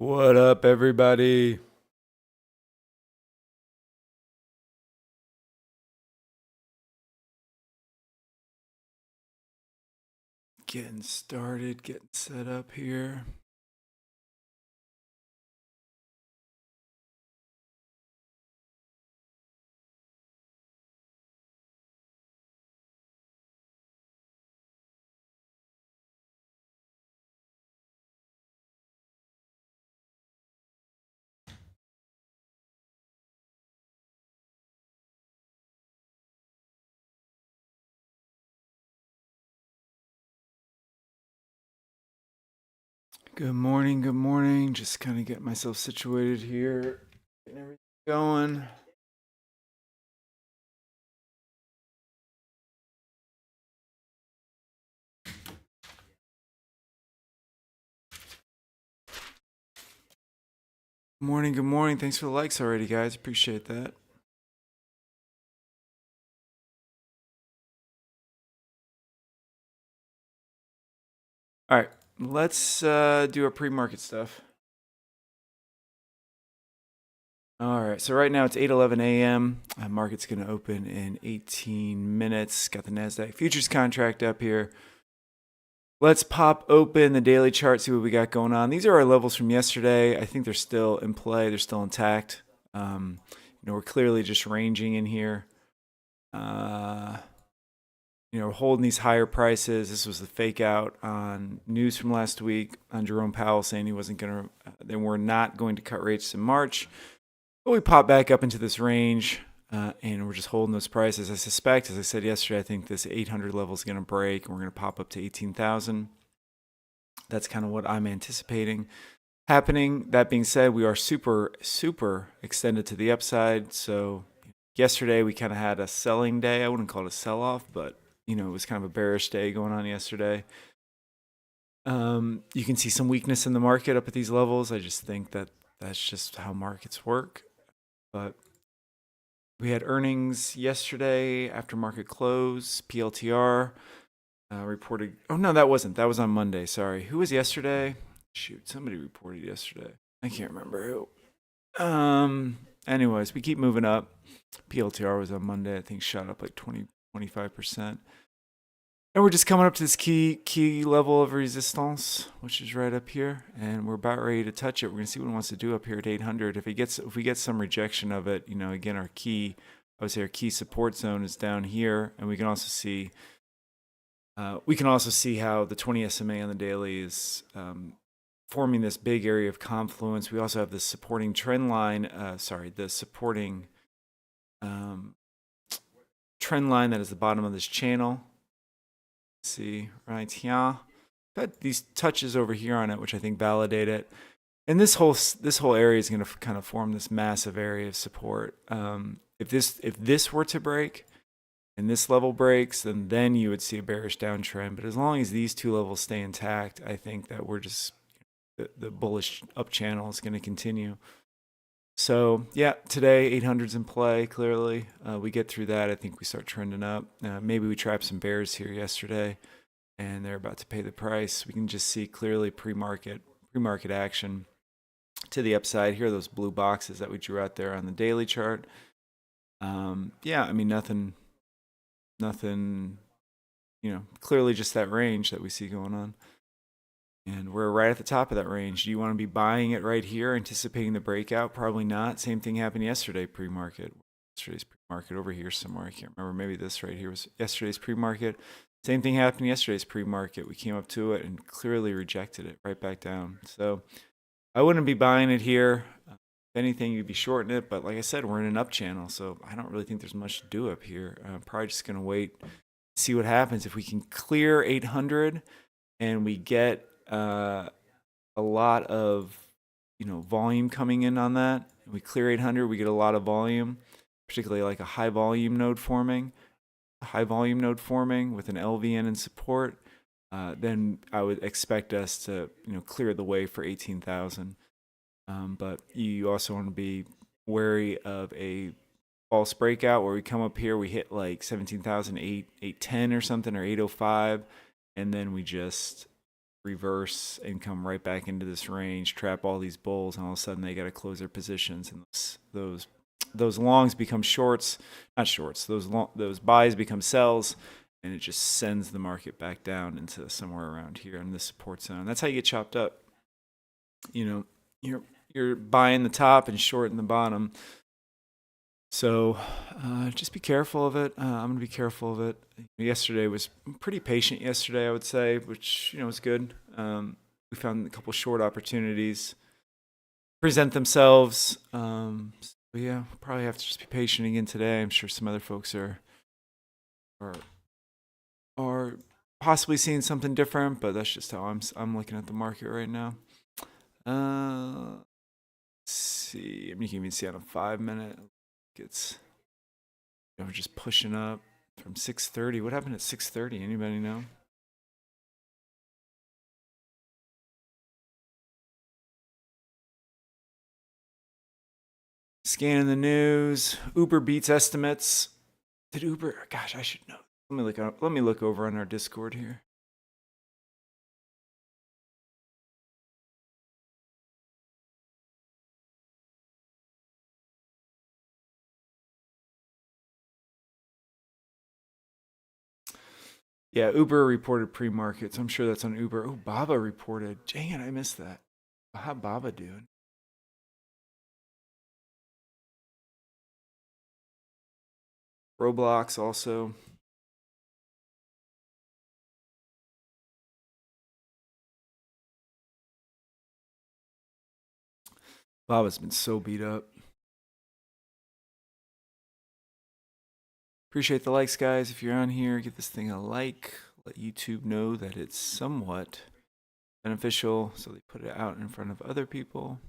What up, everybody? Getting started, getting set up here. Good morning, good morning. Just kind of getting myself situated here, getting everything going. Morning, good morning. Thanks for the likes already, guys. Appreciate that. All right, let's do our pre-market stuff. All right, so right now it's 8:11 a.m. Market's going to open in 18 minutes. Got the Nasdaq futures contract up here. Let's pop open the daily chart, see what we got going on. These are our levels from yesterday. I think they're still in play. They're still intact. We're clearly just ranging in here. We're holding these higher prices. This was the fake out on news from last week on Jerome Powell saying they were not going to cut rates in March. But we popped back up into this range, and we're just holding those prices. I suspect, as I said yesterday, I think this 800 level is going to break, and we're going to pop up to 18,000. That's kind of what I'm anticipating happening. That being said, we are super, super extended to the upside. So yesterday we kind of had a selling day. I wouldn't call it a sell-off, but it was kind of a bearish day going on yesterday. You can see some weakness in the market up at these levels. I just think that that's just how markets work. But we had earnings yesterday after market close. PLTR reported. Oh, no, that wasn't. That was on Monday. Sorry. Who was yesterday? Shoot, somebody reported yesterday. I can't remember who. Anyways, we keep moving up. PLTR was on Monday. I think shot up like 25%. And we're just coming up to this key level of resistance, which is right up here, and we're about ready to touch it. We're gonna see what it wants to do up here at 800. If we get some rejection of it, again, our key support zone is down here, and we can also see how the 20 SMA on the daily is forming this big area of confluence. We also have the supporting trend line. The supporting trend line that is the bottom of this channel. See right here, got these touches over here on it, which I think validate it. And this whole area is going to kind of form this massive area of support. If this were to break, and this level breaks, then you would see a bearish downtrend. But as long as these two levels stay intact, I think that we're just the bullish up channel is going to continue. So yeah, today 800's in play. Clearly, we get through that. I think we start trending up. Maybe we trapped some bears here yesterday, and they're about to pay the price. We can just see clearly pre-market action to the upside. Here are those blue boxes that we drew out there on the daily chart. Yeah, I mean nothing. Clearly just that range that we see going on. And we're right at the top of that range. Do you want to be buying it right here, anticipating the breakout? Probably not. Same thing happened yesterday, pre-market. Yesterday's pre-market over here somewhere. I can't remember. Maybe this right here was yesterday's pre-market. Same thing happened yesterday's pre-market. We came up to it and clearly rejected it right back down. So I wouldn't be buying it here. If anything, you'd be shorting it. But like I said, we're in an up channel, so I don't really think there's much to do up here. I'm probably just going to wait, see what happens. If we can clear 800 and we get a lot of volume coming in on that, we clear 800, we get a lot of volume, particularly like a high volume node forming with an LVN and support, then I would expect us to clear the way for 18,000. But you also want to be wary of a false breakout where we come up here, we hit like 17,810 or something, or 805, and then we just reverse and come right back into this range, trap all these bulls, and all of a sudden they got to close their positions, and those longs become shorts, not shorts. Those buys become sells, and it just sends the market back down into somewhere around here in this support zone. That's how you get chopped up. You're buying the top and shorting the bottom. So just be careful of it. I'm going to be careful of it. Yesterday was pretty patient yesterday, I would say, which, was good. We found a couple short opportunities present themselves. But yeah, probably have to just be patient again today. I'm sure some other folks are possibly seeing something different, but that's just how I'm looking at the market right now. Let's see. I mean, you can even see on a 5-minute. It's just pushing up from 6:30. What happened at 6:30? Anybody know? Scanning the news. Uber beats estimates. Did Uber? Gosh, I should know. Let me look over on our Discord here. Yeah, Uber reported pre-market, so I'm sure that's on Uber. Oh, Baba reported. Dang it, I missed that. How Baba doing? Roblox also. Baba's been so beat up. Appreciate the likes, guys. If you're on here, give this thing a like. Let YouTube know that it's somewhat beneficial, so they put it out in front of other people.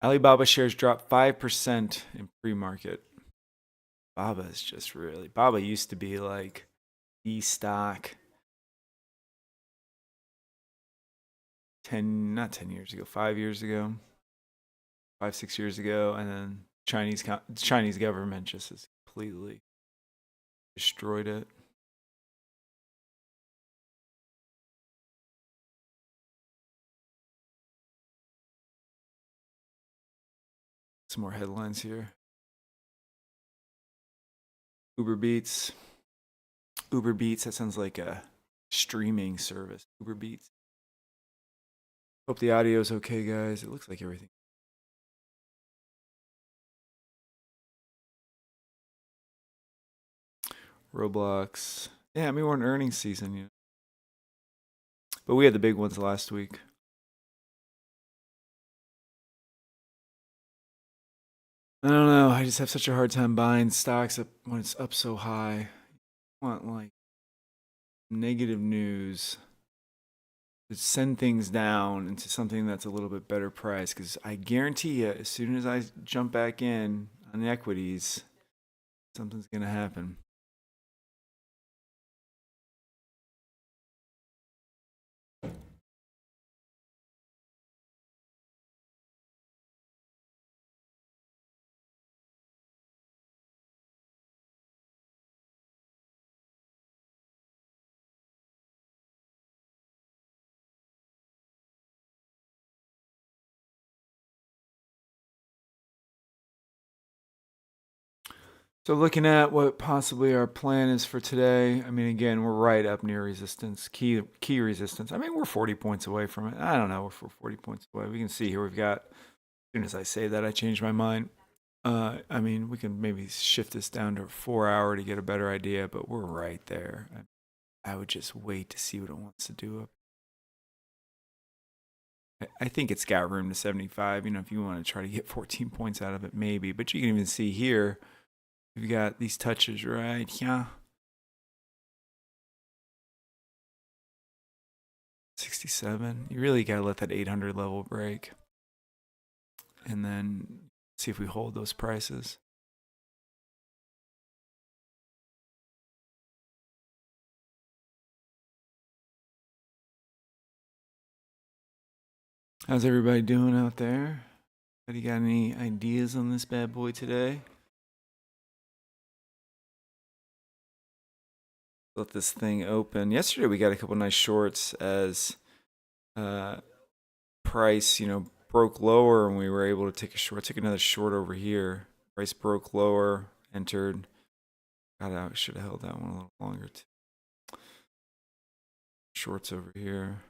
Alibaba shares dropped 5% in pre-market. Baba is just really... Baba used to be like the stock not 10 years ago, 5 years ago, 6 years ago, and then Chinese government just has completely destroyed it. Some more headlines here. Uber Beats. That sounds like a streaming service. Uber Beats. Hope the audio is okay, guys. It looks like everything. Roblox. Yeah, I mean, we're in earnings season, but we had the big ones last week. I don't know. I just have such a hard time buying stocks up when it's up so high. I want like negative news to send things down into something that's a little bit better price, because I guarantee you, as soon as I jump back in on the equities, something's going to happen. So looking at what possibly our plan is for today, I mean, again, we're right up near resistance, key resistance. I mean, we're 40 points away from it. I don't know, we're 40 points away. We can see here we've got, as soon as I say that, I change my mind. I mean, we can maybe shift this down to 4 hour to get a better idea, but we're right there. I would just wait to see what it wants to do up. I think it's got room to 75. If you want to try to get 14 points out of it, maybe. But you can even see here, we've got these touches right here. 67. You really got to let that 800 level break. And then see if we hold those prices. How's everybody doing out there? Have you got any ideas on this bad boy today? let this thing open. Yesterday we got a couple nice shorts as price, broke lower and we were able to take a short. Took another short over here. Price broke lower, entered. Got out. Should have held that one a little longer too. Shorts over here.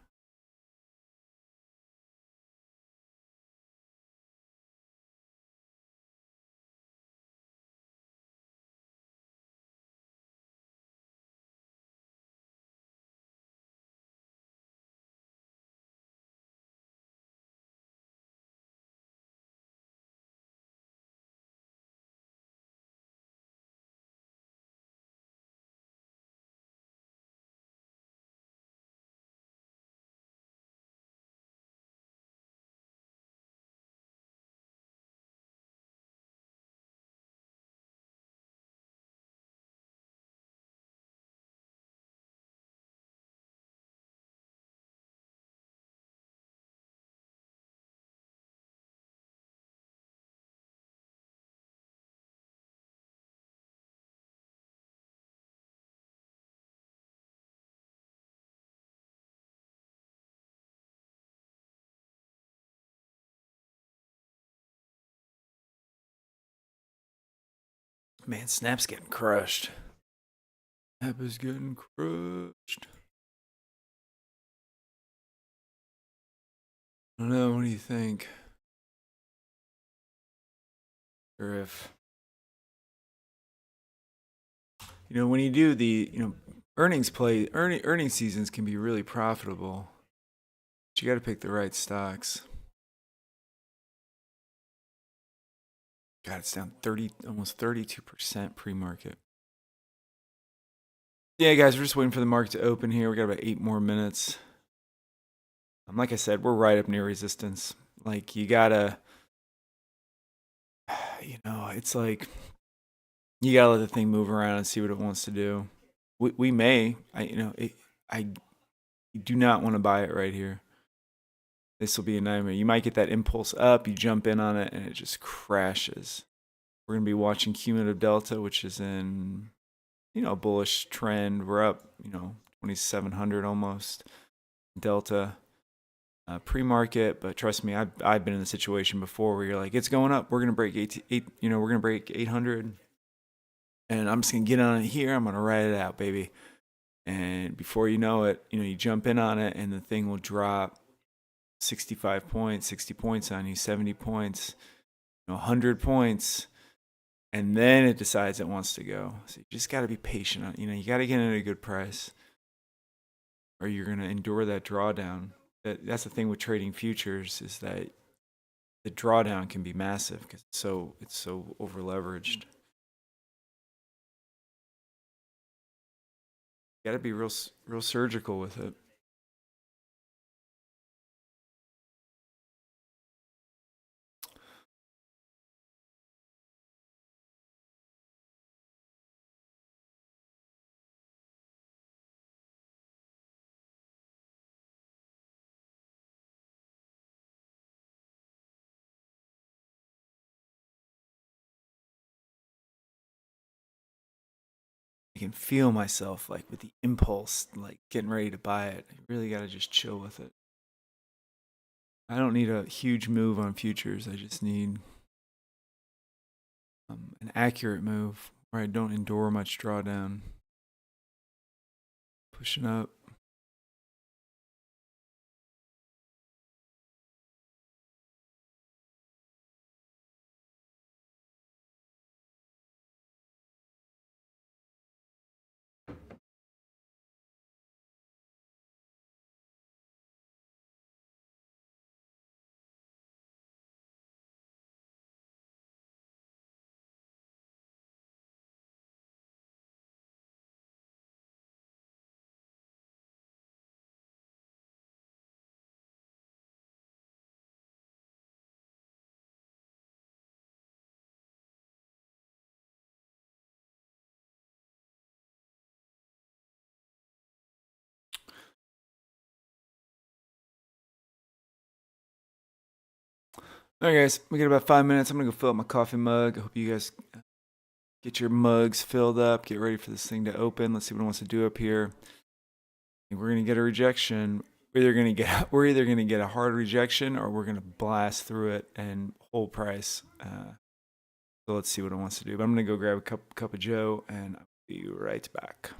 Man, Snap's getting crushed. Snap is getting crushed. I don't know. What do you think? Or if when you do the earnings seasons can be really profitable, but you got to pick the right stocks. God, it's down almost 32% pre-market. Yeah, guys, we're just waiting for the market to open here. We got about 8 more minutes. Like I said, we're right up near resistance. Like you gotta, it's like you gotta let the thing move around and see what it wants to do. We may, I do not want to buy it right here. This will be a nightmare. You might get that impulse up, you jump in on it, and it just crashes. We're gonna be watching Cumulative Delta, which is in, a bullish trend. We're up, 2,700 almost. Delta. Pre-market, but trust me, I've been in the situation before where you're like, it's going up, we're gonna break we're gonna break 800, and I'm just gonna get on it here. I'm gonna ride it out, baby. And before you know it, you jump in on it, and the thing will drop 65 points, 60 points on you, 70 points, 100 points, and then it decides it wants to go. So you just got to be patient. You got to get in at a good price, or you're gonna endure that drawdown. That's the thing with trading futures, is that the drawdown can be massive because it's so over leveraged. You got to be real surgical with it. I can feel myself like with the impulse, like getting ready to buy it. I really got to just chill with it. I don't need a huge move on futures. I just need an accurate move where I don't endure much drawdown. Pushing up. All right, guys, we got about 5 minutes. I'm gonna go fill up my coffee mug. I hope you guys Get your mugs filled up. Get ready for this thing to open. Let's see what it wants to do up here. We're gonna get a rejection. We're either gonna get a hard rejection, or we're gonna blast through it and hold price. So let's see what it wants to do. But I'm gonna go grab a cup of Joe, and I'll be right back.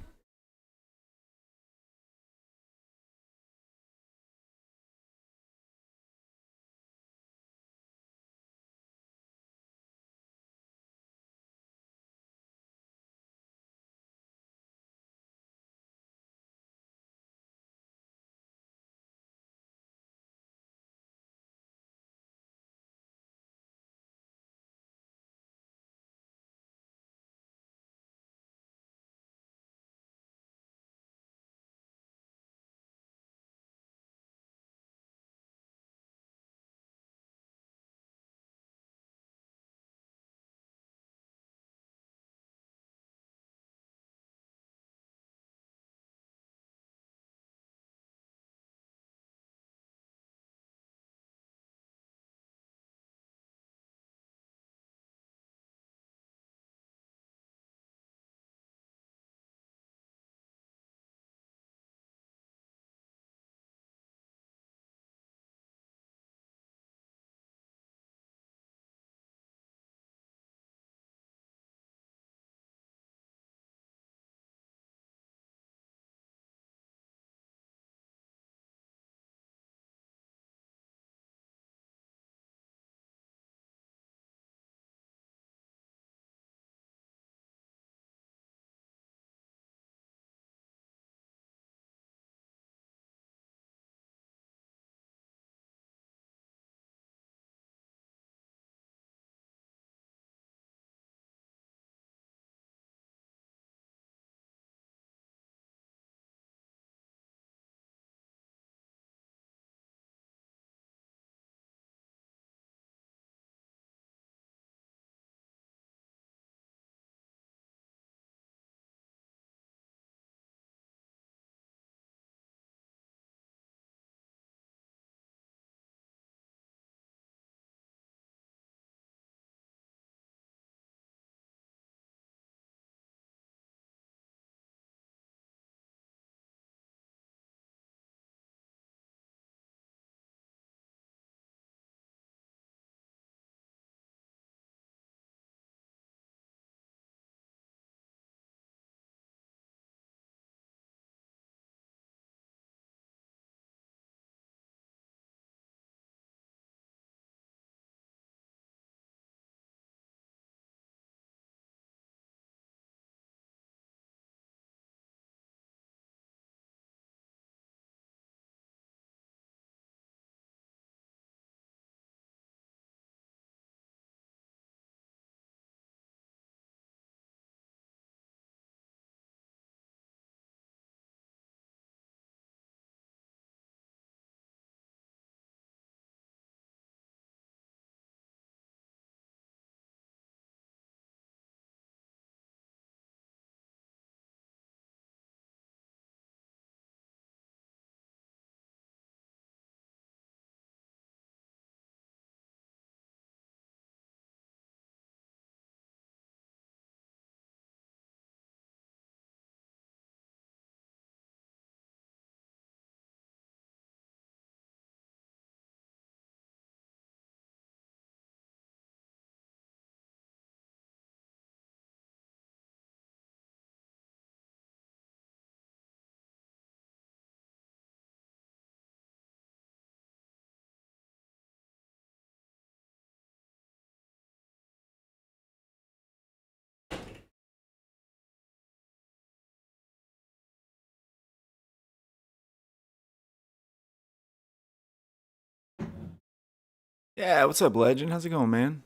Yeah, what's up, Legend? How's it going, man?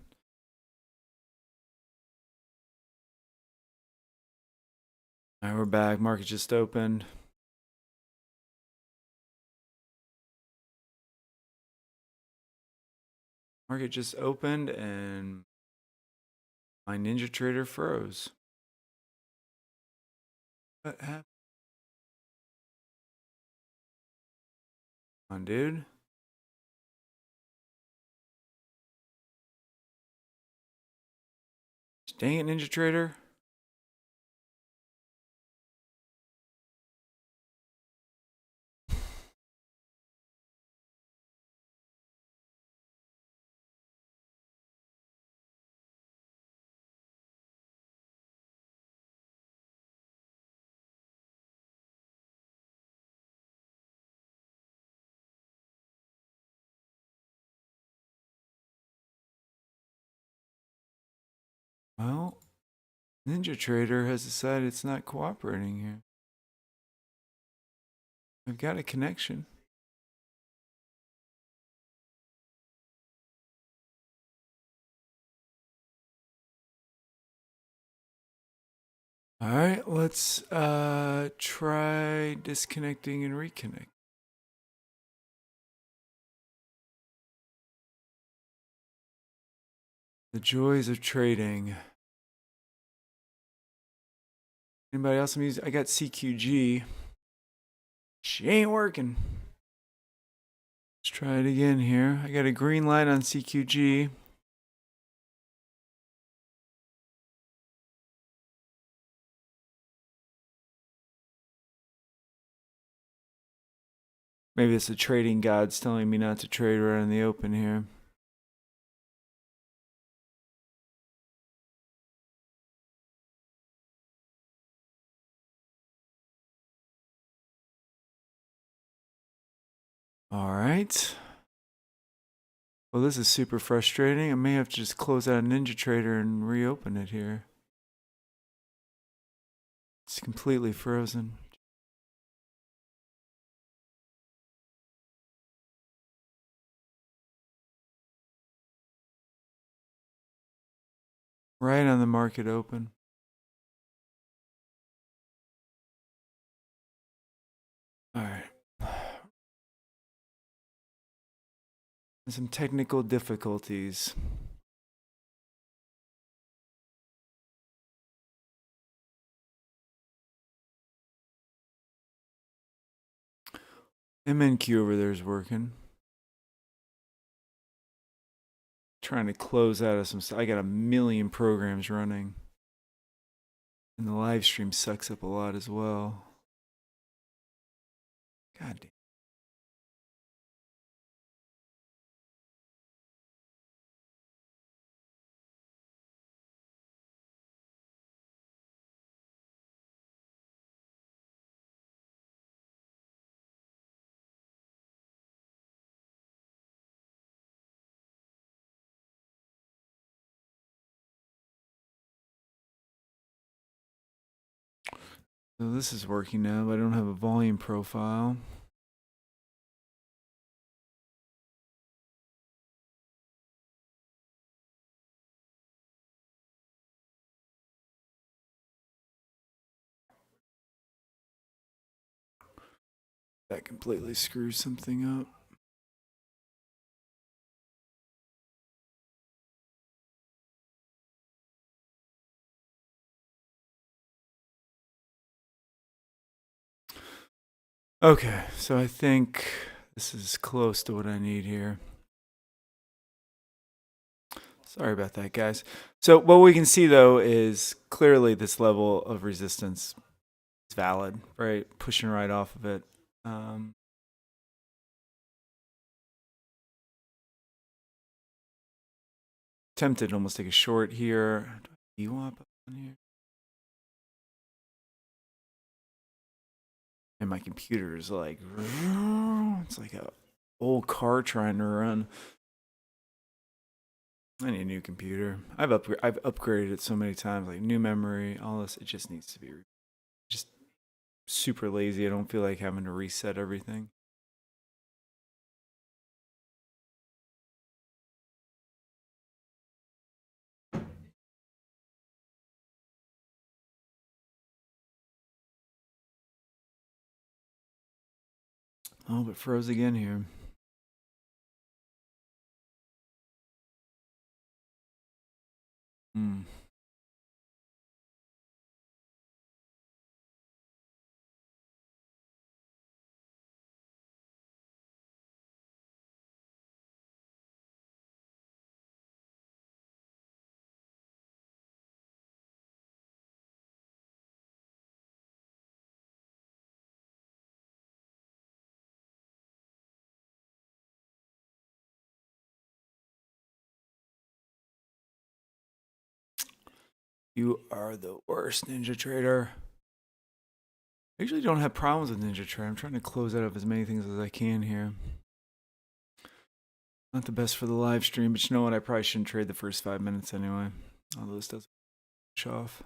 All right, we're back. Market just opened. Market just opened, and my Ninja Trader froze. What happened? Come on, dude. Dang it, Ninja Trader. Well, Ninja Trader has decided it's not cooperating here. I've got a connection. All right, let's try disconnecting and reconnect. The joys of trading. Anybody else I'm using? I got CQG. She ain't working. Let's try it again here. I got a green light on CQG. Maybe it's the trading gods telling me not to trade right in the open here. All right. Well, this is super frustrating. I may have to just close out Ninja Trader and reopen it here. It's completely frozen. Right on the market open. All right. Some technical difficulties. MNQ over there is working. Trying to close out of some stuff. I got a million programs running. And the live stream sucks up a lot as well. God damn. So this is working now, but I don't have a volume profile. That completely screws something up. Okay, so I think this is close to what I need here. Sorry about that, guys. So what we can see, though, is clearly this level of resistance is valid, right? Pushing right off of it. Tempted to almost take a short here. Do I VWAP on here? And my computer is like, it's like a old car trying to run. I need a new computer. I've upgraded it so many times, like new memory, all this. It just needs to be just super lazy. I don't feel like having to reset everything. Oh, but froze again here. Hmm. You are the worst, Ninja Trader. I usually don't have problems with Ninja Trader. I'm trying to close out of as many things as I can here. Not the best for the live stream, but you know what? I probably shouldn't trade the first 5 minutes anyway. Although this does push off.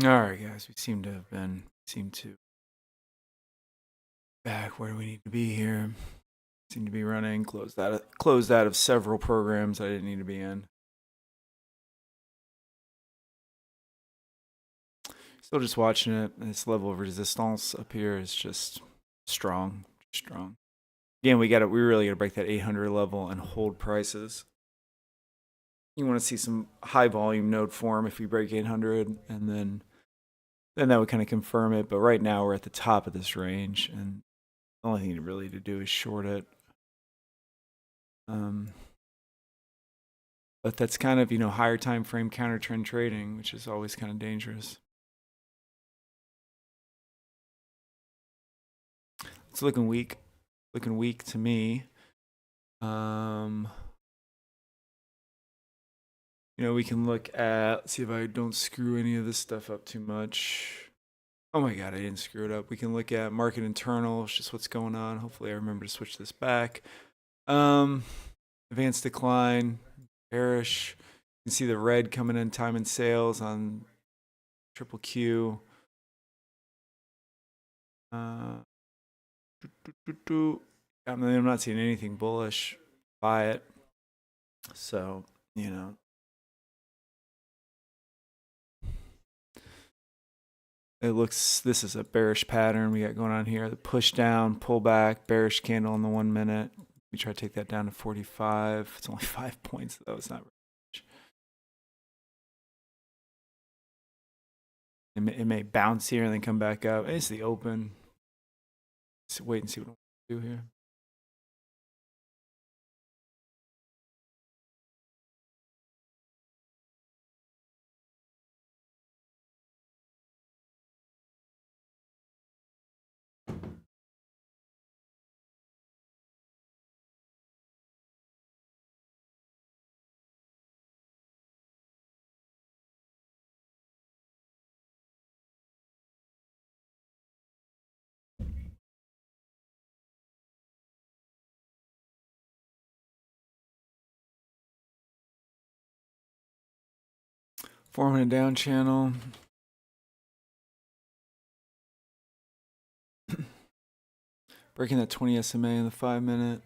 All right, guys, we seem to back where we need to be here. Seem to be running closed out of several programs I didn't need to be in. Still just watching it. This level of resistance up here is just strong. Again, we really gotta break that 800 level and hold prices. You want to see some high volume node form if we break 800, and then that would kind of confirm it. But right now we're at the top of this range, and the only thing really to do is short it. But that's kind of, higher time frame counter trend trading, which is always kind of dangerous. It's looking weak to me. We can look at, let's see if I don't screw any of this stuff up too much. Oh my God, I didn't screw it up. We can look at market internal, just what's going on. Hopefully I remember to switch this back. Advanced decline, bearish. You can see the red coming in time and sales on triple Q. I'm not seeing anything bullish. Buy it. So, this is a bearish pattern we got going on here. The push down, pull back, bearish candle in the 1 minute. We try to take that down to 45. It's only 5 points though. It's not very much. It may bounce here and then come back up. It's the open. Let's wait and see what we do here. Forming a down channel. Breaking that 20 SMA in the 5 minute.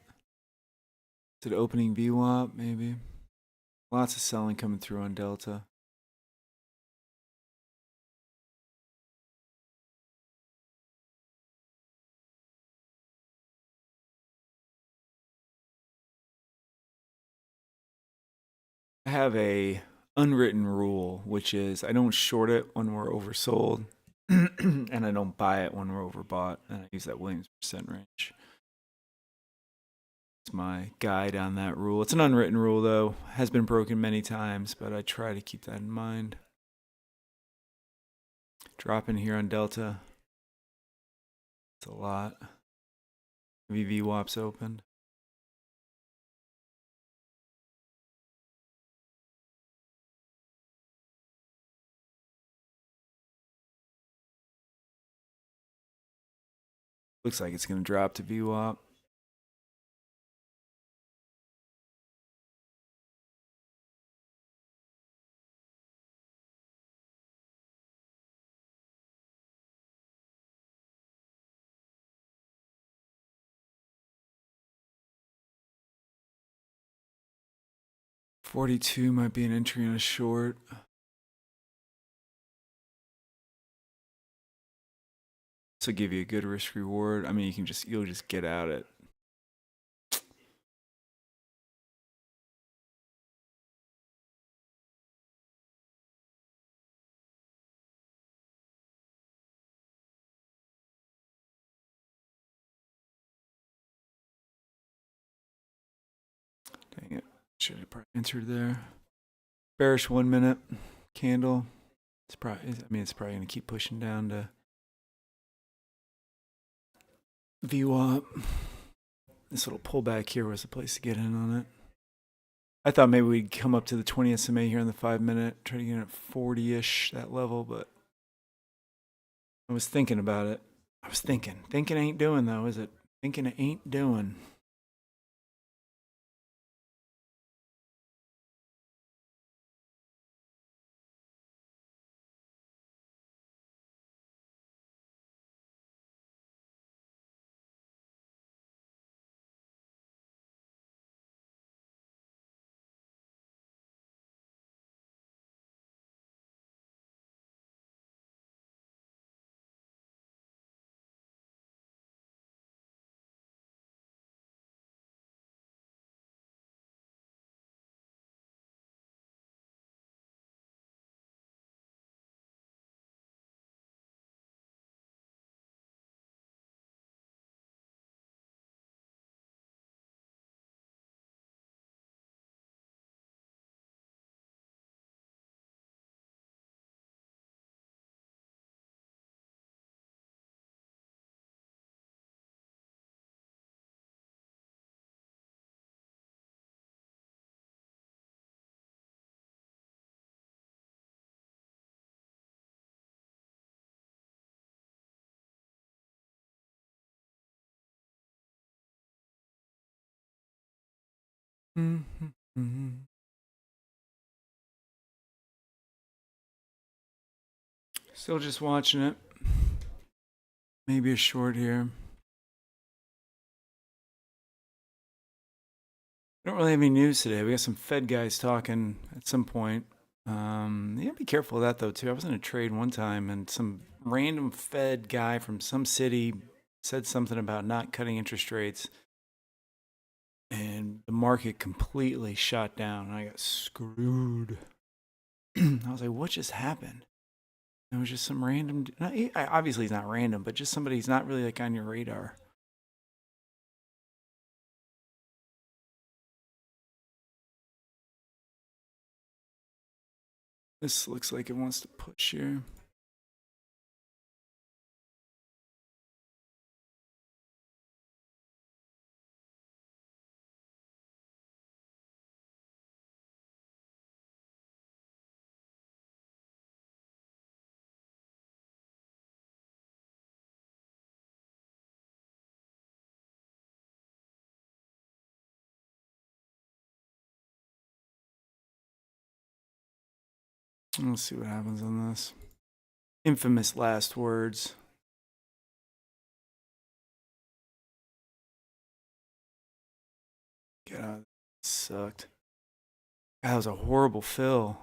Is it opening VWAP? Maybe. Lots of selling coming through on Delta. I have a unwritten rule, which is I don't short it when we're oversold, and I don't buy it when we're overbought. And I use that Williams percent range. It's my guide on that rule. It's an unwritten rule, though. Has been broken many times, but I try to keep that in mind. Drop in here on Delta. It's a lot. VWAP's opened. Looks like it's going to drop to VWAP. $42 might be an entry on a short. This will give you a good risk reward. I mean, you'll just get out at dang it. Should have probably entered there. Bearish 1 minute candle. It's probably going to keep pushing down to VWAP. This little pullback here was the place to get in on it. I thought maybe we'd come up to the 20 SMA here in the 5-minute, try to get at 40-ish, that level, but I was thinking about it. I was thinking. Thinking ain't doing, though, is it? Thinking it ain't doing. Mm-hmm. Mm-hmm. Still just watching it. Maybe a short here. I don't really have any news today. We got some Fed guys talking at some point. You gotta be careful of that though too. I was in a trade one time and some random Fed guy from some city said something about not cutting interest rates, and the market completely shot down. And I got screwed. I was like, "What just happened?" It was just some random. Obviously, he's not random, but just somebody who's not really like on your radar. This looks like it wants to push here. Let's see what happens on this. Infamous last words. God, sucked. That was a horrible fill.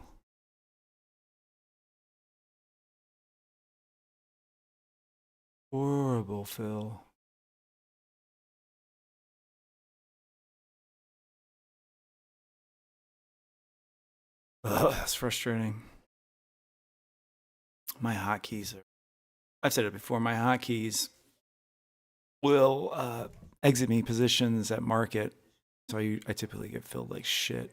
Horrible fill. Ugh, that's frustrating. My hotkeys are. I've said it before. My hotkeys will exit me positions at market, so I typically get filled like shit.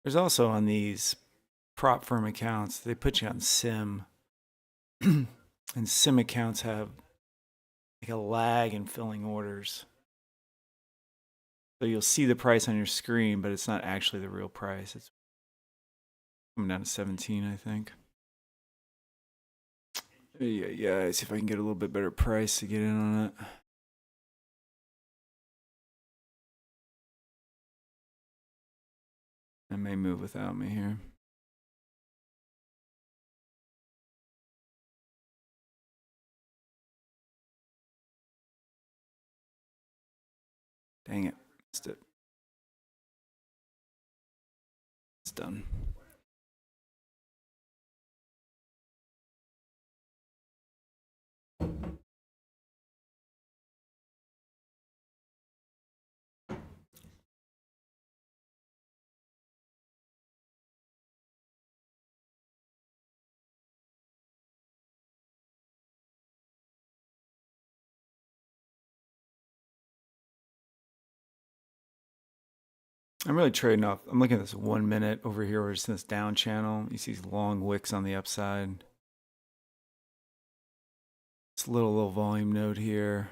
There's also on these prop firm accounts, they put you on sim, and sim accounts have like a lag in filling orders. So you'll see the price on your screen, but it's not actually the real price. It's coming down to 17, I think. Yeah. See if I can get a little bit better price to get in on it. It may move without me here. Dang it. Missed it. It's done. I'm really trading off. I'm looking at this 1 minute over here where it's in this down channel. You see these long wicks on the upside. This little volume node here.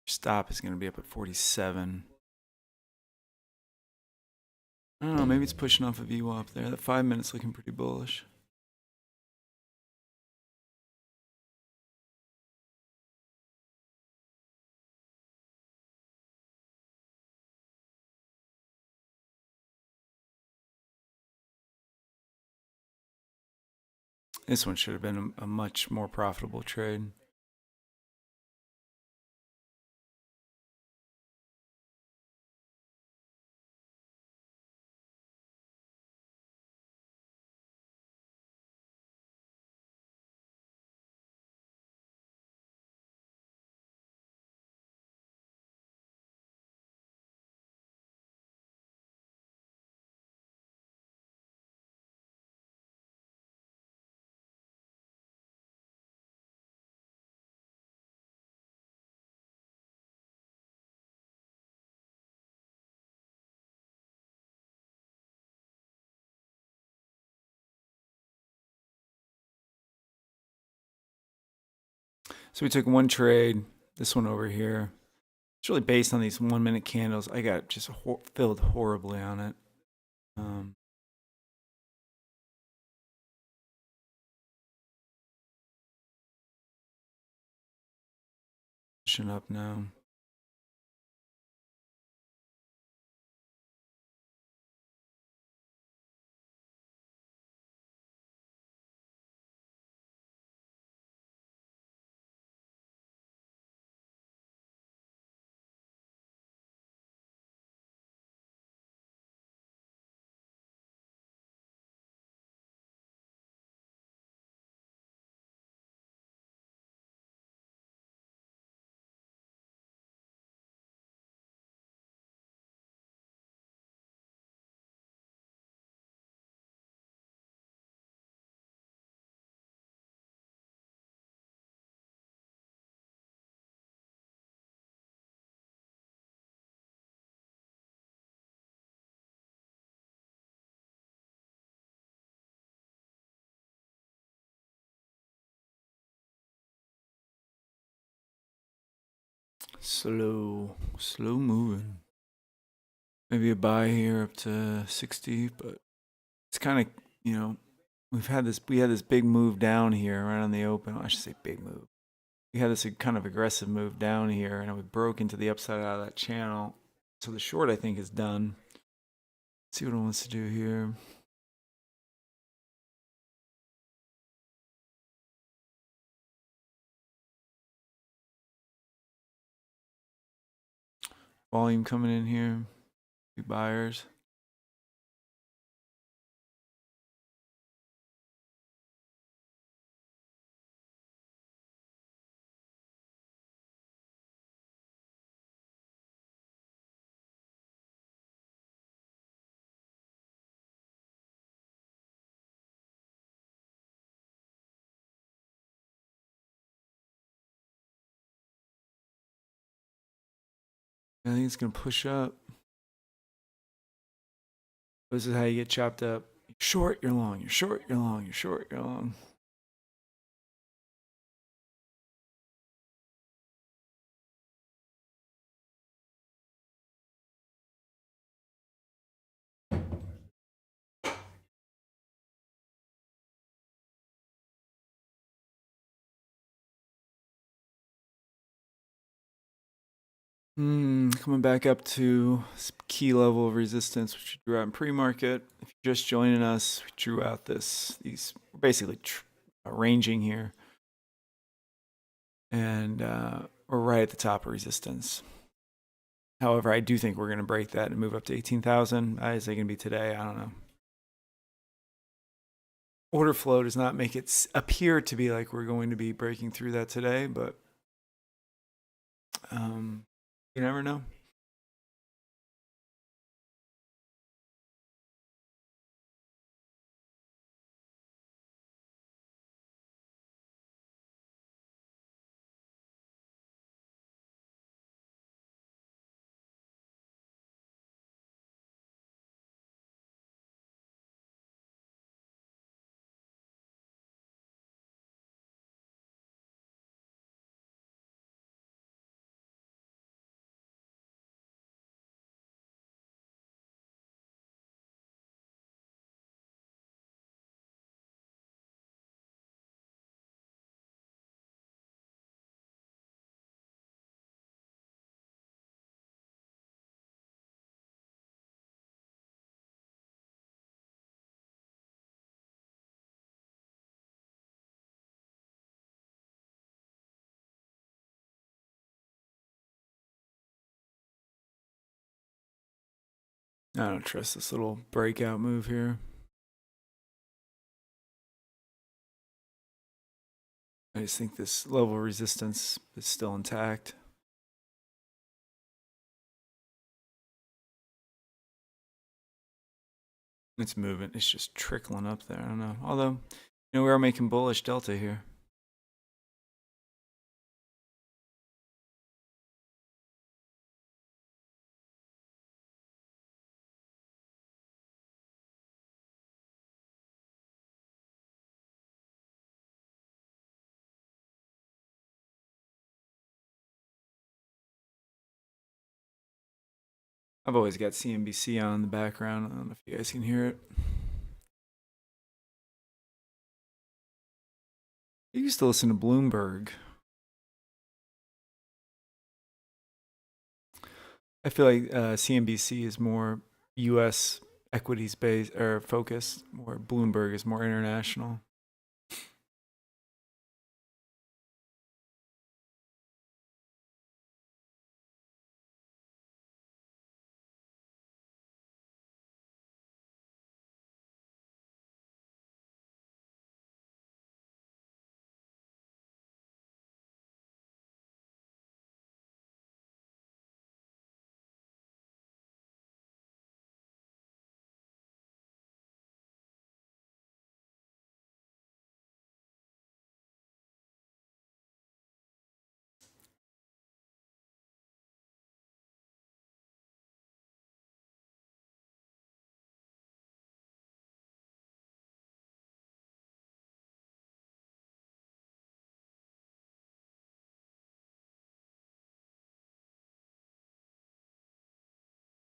Stop is going to be up at 47. I don't know, maybe it's pushing off a VWAP there. That 5 minutes looking pretty bullish. This one should have been a much more profitable trade. So we took one trade, this one over here. It's really based on these 1 minute candles. I got just filled horribly on it. Pushing up now. Slow moving. Maybe a buy here up to 60, but it's kind of, we had this big move down here right on the open. I should say big move. We had this kind of aggressive move down here, and we broke into the upside out of that channel. So the short, I think, is done. Let's see what it wants to do here. Volume coming in here. Two buyers. I think it's going to push up. This is how you get chopped up. You're short, you're long. You're short, you're long. You're short, you're long. Coming back up to key level of resistance, which we drew out in pre-market. If you're just joining us, we drew out these basically ranging here. And we're right at the top of resistance. However, I do think we're going to break that and move up to 18,000. Is it going to be today? I don't know. Order flow does not make it appear to be like we're going to be breaking through that today, but you never know. I don't trust this little breakout move here. I just think this level of resistance is still intact. It's moving. It's just trickling up there. I don't know. Although, we are making bullish delta here. I've always got CNBC on in the background. I don't know if you guys can hear it. I used to listen to Bloomberg. I feel like CNBC is more U.S. equities based or focused, where Bloomberg is more international.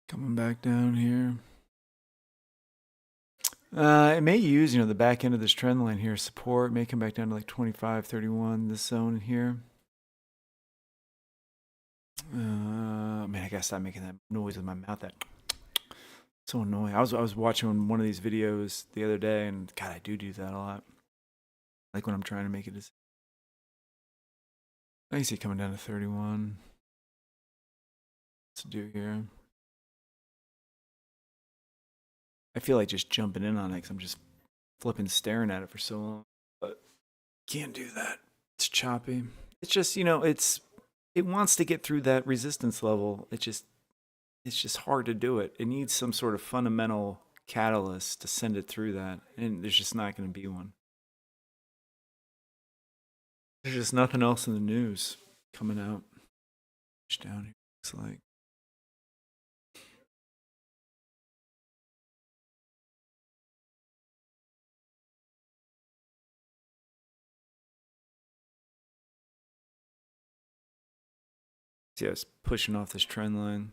Coming back down here. It may use, the back end of this trend line here, support. It may come back down to like 25.31, this zone here. Man, I gotta stop making that noise with my mouth. That so annoying. I was watching one of these videos the other day, and God, I do that a lot. Like when I'm trying to make it. I can see it coming down to 31. What's to do here? I feel like just jumping in on it because I'm just flipping, staring at it for so long. But can't do that. It's choppy. It's just, it wants to get through that resistance level. It's just hard to do it. It needs some sort of fundamental catalyst to send it through that, and there's just not going to be one. There's just nothing else in the news coming out. Down here, looks like. See, it's pushing off this trend line.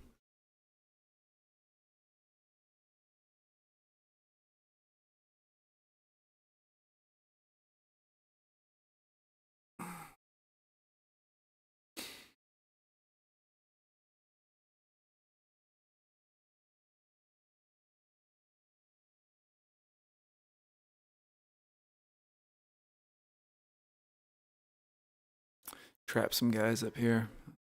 Trap some guys up here.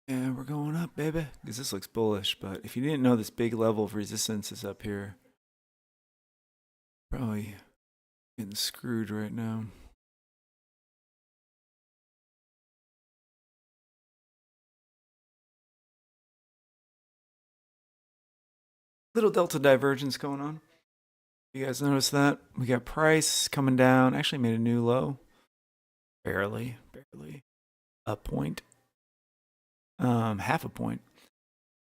Yeah, we're going up, baby. Because this looks bullish, but if you didn't know this big level of resistance is up here, probably getting screwed right now. Little delta divergence going on. You guys notice that? We got price coming down. Actually made a new low. Barely. A point. Half a point.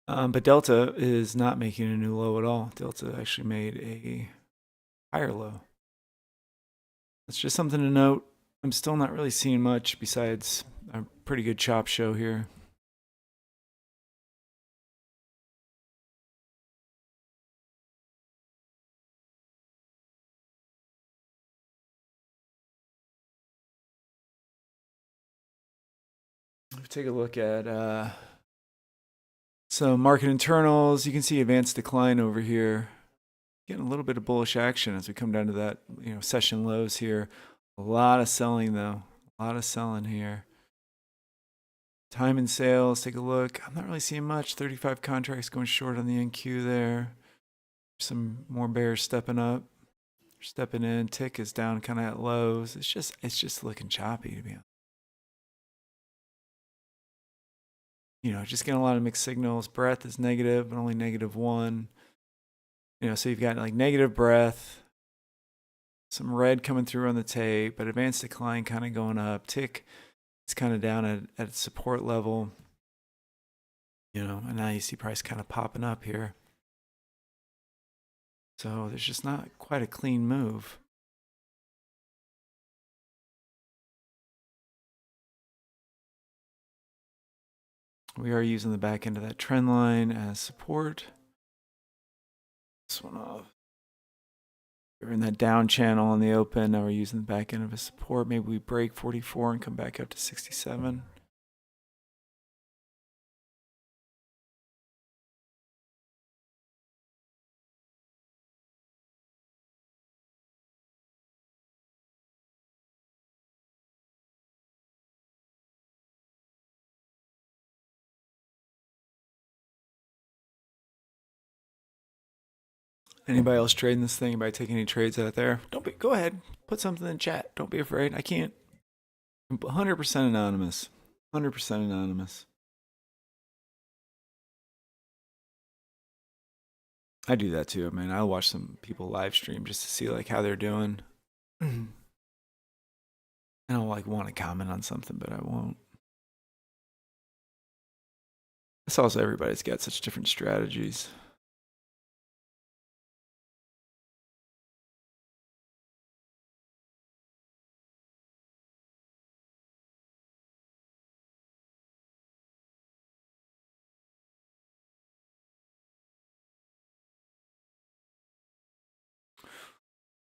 But delta is not making a new low at all. Delta actually made a higher low. That's just something to note. I'm still not really seeing much besides a pretty good chop show here. Take a look at some market internals. You can see advanced decline over here. Getting a little bit of bullish action as we come down to that, session lows here. A lot of selling though. A lot of selling here. Time and sales, take a look. I'm not really seeing much. 35 contracts going short on the NQ there. Some more bears stepping up, stepping in. Tick is down kind of at lows. It's just looking choppy to be honest. Just getting a lot of mixed signals. Breadth is negative, but only -1. So you've got like negative breadth, some red coming through on the tape, but advanced decline kind of going up. Tick is kind of down at support level. And now you see price kind of popping up here. So there's just not quite a clean move. We are using the back end of that trend line as support. This one off. We're in that down channel on the open. Now we're using the back end of a support. Maybe we break 44 and come back up to 67. Anybody else trading this thing? Anybody taking any trades out there? Go ahead. Put something in chat. Don't be afraid. I can't. I'm 100% anonymous. 100% anonymous. I do that too. I mean, I'll watch some people live stream just to see like how they're doing. I don't like want to comment on something, but I won't. It's also everybody's got such different strategies.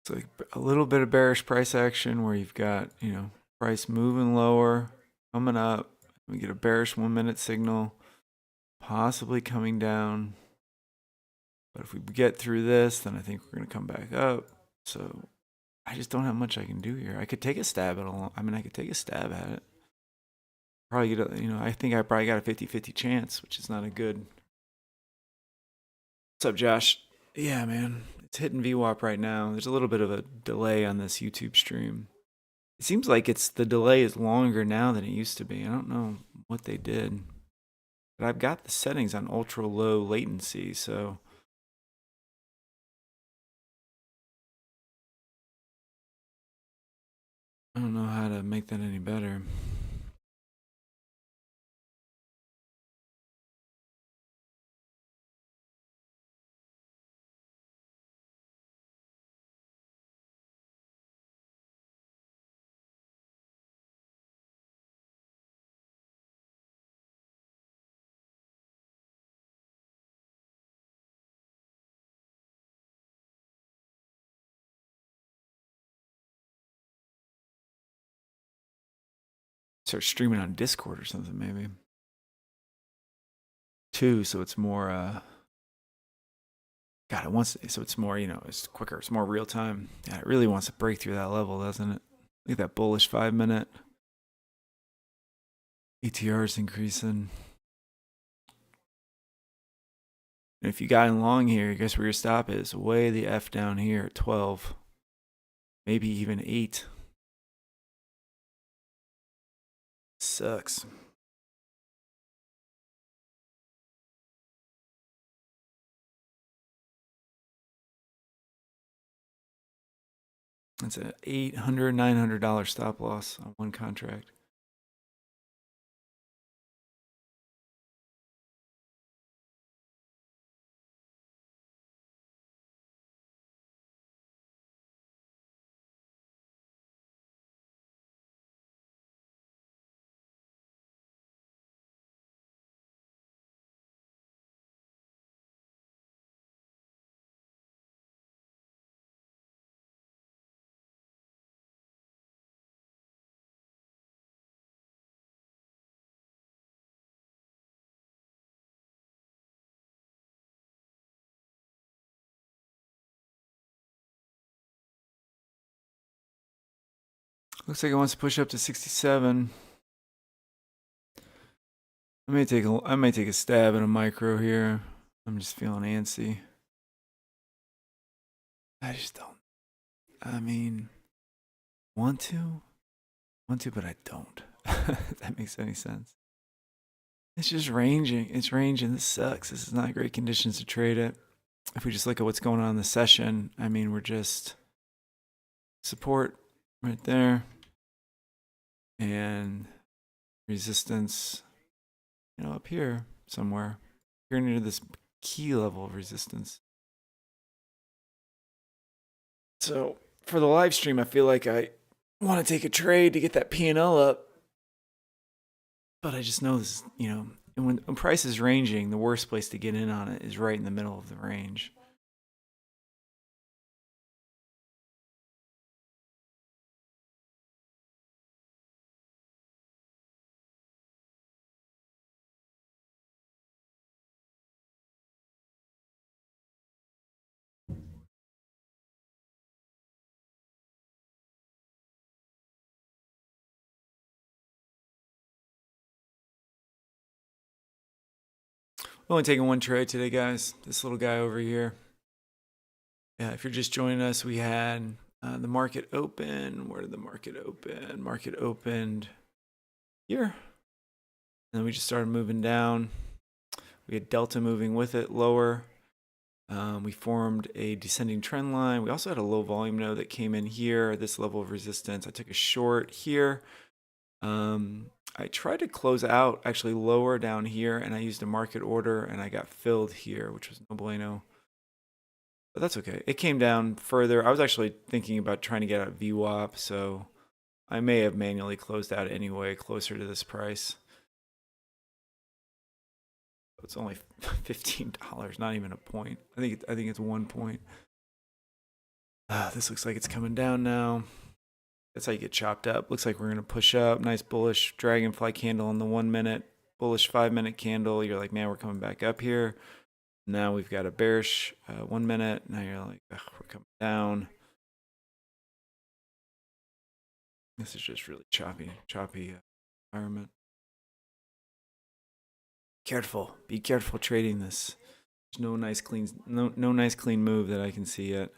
It's like a little bit of bearish price action where you've got, price moving lower, coming up. We get a bearish 1 minute signal, possibly coming down. But if we get through this, then I think we're going to come back up. So I just don't have much I can do here. I could take a stab at I could take a stab at it. Probably get I think I probably got a 50-50 chance, which is not a good. What's up, Josh? Yeah, man. It's hitting VWAP right now. There's a little bit of a delay on this YouTube stream. It seems like the delay is longer now than it used to be. I don't know what they did. But I've got the settings on ultra low latency, so I don't know how to make that any better. Start streaming on Discord or something, maybe. 2, so it's more God, it wants so it's more, it's quicker, it's more real time. Yeah, it really wants to break through that level, doesn't it? Look at that bullish 5 minute. ETR is increasing. And if you got in long here, guess where your stop is? Way the F down here at 12. Maybe even 8. Sucks. That's an $800, $900 stop loss on one contract. Looks like it wants to push up to 67. I may take a stab at a micro here. I'm just feeling antsy. I just don't. I mean, want to, but I don't. If that makes any sense. It's just ranging. It's ranging. This sucks. This is not great conditions to trade it. If we just look at what's going on in the session, I mean, we're just support right there and resistance, up here somewhere, here near this key level of resistance. So for the live stream, I feel like I want to take a trade to get that P&L up, but I just know this, and when price is ranging, the worst place to get in on it is right in the middle of the range. Only taking one trade today, guys. This little guy over here. Yeah, if you're just joining us, we had the market open. Where did the market open? Market opened here. And then we just started moving down. We had Delta moving with it lower. We formed a descending trend line. We also had a low volume node that came in here at this level of resistance. I took a short here. I tried to close out actually lower down here, and I used a market order, and I got filled here, which was no bueno. But that's okay. It came down further. I was actually thinking about trying to get out VWAP, so I may have manually closed out anyway, closer to this price. It's only $15, not even a point. I think it's 1 point. This looks like it's coming down now. That's how you get chopped up. Looks like we're going to push up. Nice bullish dragonfly candle in the 1 minute. Bullish 5 minute candle. You're like, man, we're coming back up here. Now we've got a bearish 1 minute. Now you're like, we're coming down. This is just really choppy environment. Careful. Be careful trading this. There's no nice clean move that I can see yet.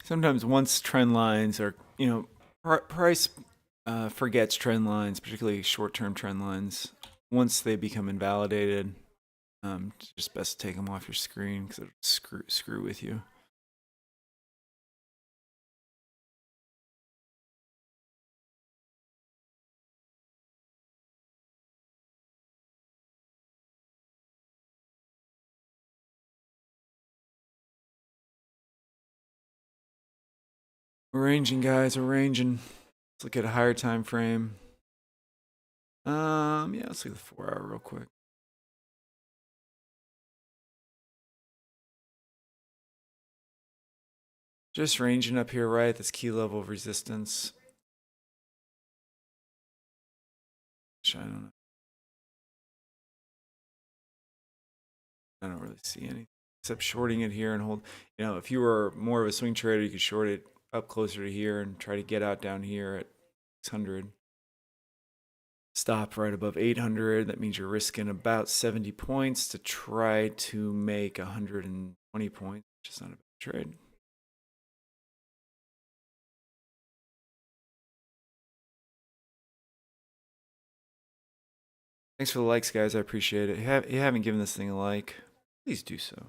Sometimes once trend lines are, price forgets trend lines, particularly short-term trend lines. Once they become invalidated, it's just best to take them off your screen because it'll screw with you. We're ranging, guys. We're ranging. Let's look at a higher time frame. Yeah, let's look at the 4 hour real quick. Just ranging up here, right? This key level of resistance. I don't know. I don't really see anything except shorting it here and hold. If you were more of a swing trader, you could short it up closer to here and try to get out down here at 600. Stop right above 800. That means you're risking about 70 points to try to make 120 points, which is not a bad trade. Thanks for the likes, guys. I appreciate it. If you haven't given this thing a like, please do so.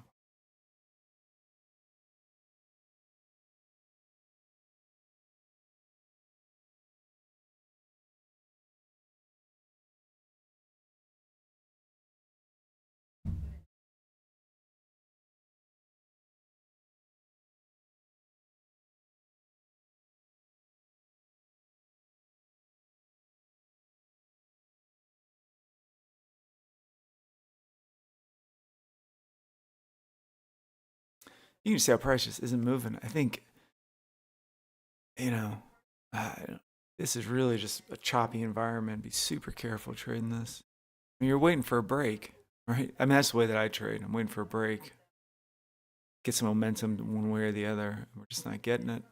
You can see how price just isn't moving. I think, this is really just a choppy environment. Be super careful trading this. You're waiting for a break, right? I mean, that's the way that I trade. I'm waiting for a break, get some momentum one way or the other. We're just not getting it.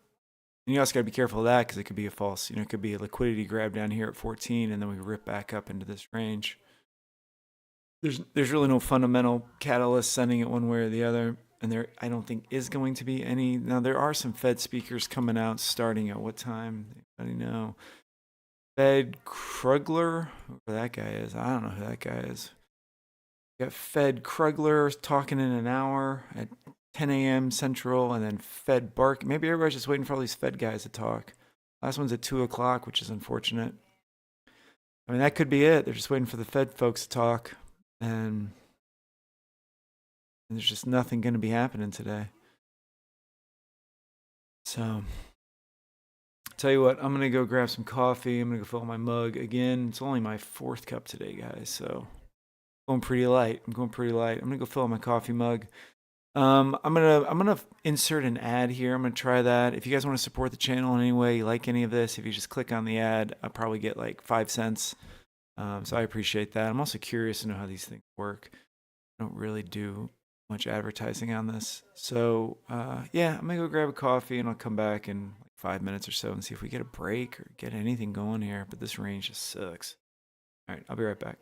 And you also got to be careful of that because it could be a false, it could be a liquidity grab down here at 14, and then we rip back up into this range. There's really no fundamental catalyst sending it one way or the other, and there I don't think is going to be any. Now there are some Fed speakers coming out starting at what time? Anybody know? Fed Krugler, whoever that guy is. I don't know who that guy is. You got Fed Krugler talking in an hour at 10 a.m. Central, and then Fed Bark. Maybe everybody's just waiting for all these Fed guys to talk. Last one's at 2 o'clock, which is unfortunate. I mean, that could be it. They're just waiting for the Fed folks to talk, and there's just nothing going to be happening today. So, tell you what, I'm going to go grab some coffee. I'm going to go fill my mug. Again, it's only my 4th cup today, guys, so going pretty light. I'm going pretty light. I'm going to go fill my coffee mug. I'm gonna insert an ad here. I'm gonna try that. If you guys want to support the channel in any way, you like any of this, if you just click on the ad, I'll probably get like 5 cents. So I appreciate that. I'm also curious to know how these things work. I don't really do much advertising on this. So yeah, I'm gonna go grab a coffee and I'll come back in like 5 minutes or so and see if we get a break or get anything going here. But this range just sucks. All right, I'll be right back.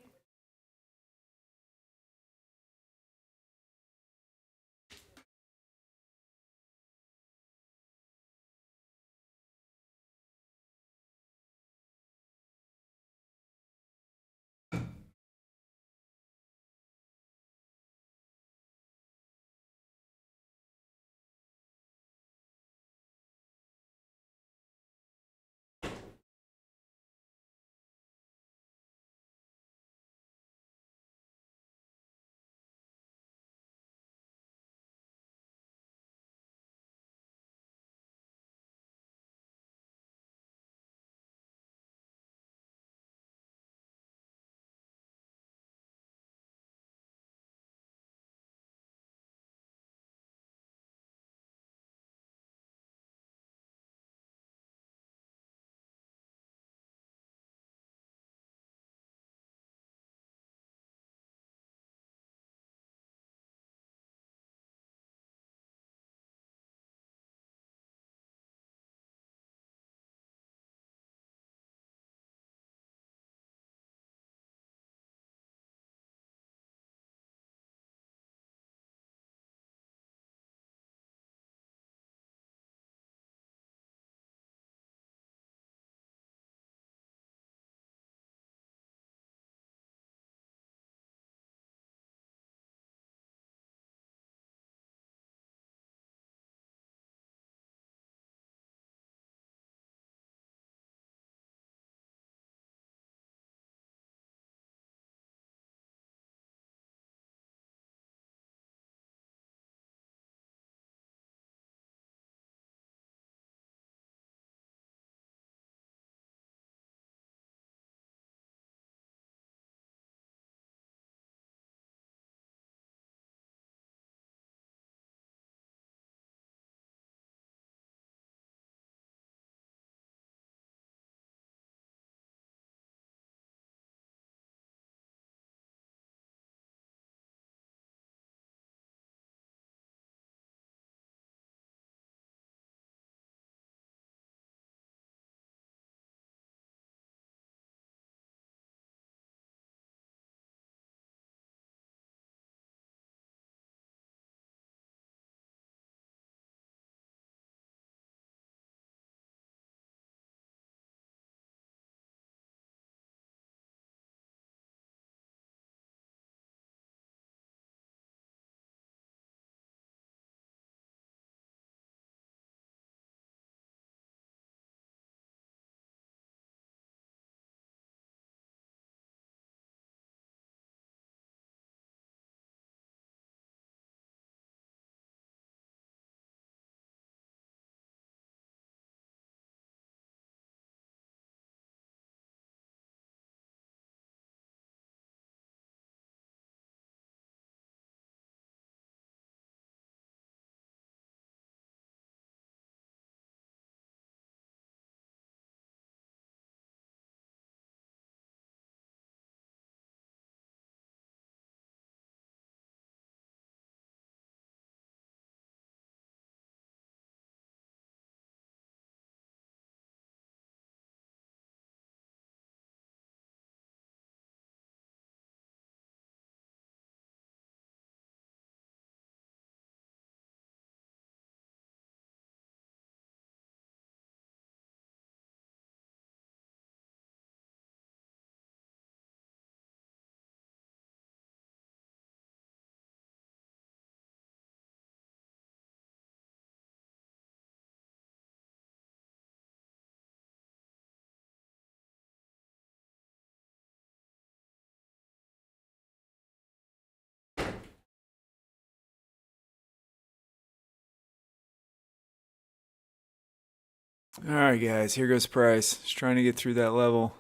All right, guys, here goes price. Just trying to get through that level.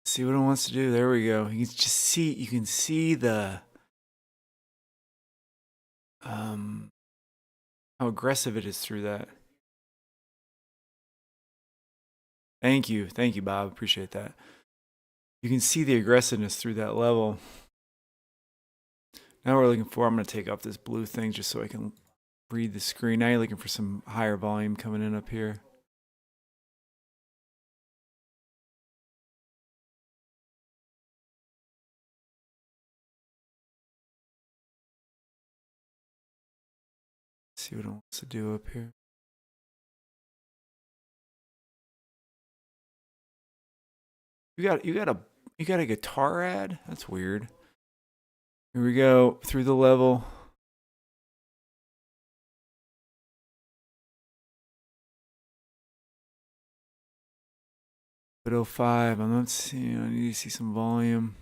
See what it wants to do. There we go. You can just see, you can see the how aggressive it is through that. Thank you, Bob. Appreciate that. You can see the aggressiveness through that level. Now we're looking for, I'm going to take off this blue thing just so I can read the screen. Now you're looking for some higher volume coming in up here. See what it wants to do up here. You got a guitar ad? That's weird. Here we go through the level. But 05, I'm not seeing, I need to see some volume.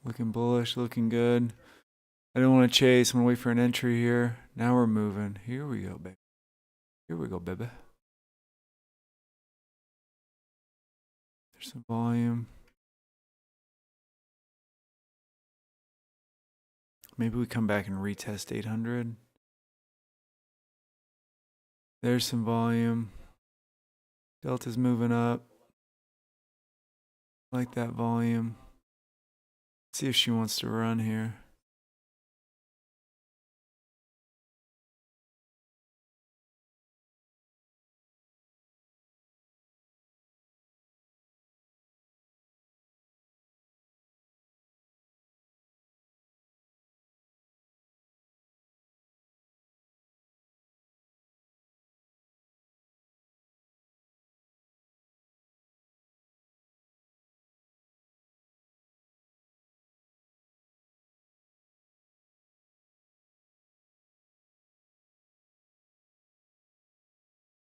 Looking bullish, looking good. I don't want to chase. I'm going to wait for an entry here. Now we're moving. Here we go, baby. Here we go, baby. There's some volume. Maybe we come back and retest 800. There's some volume. Delta's moving up. Like that volume. See if she wants to run here.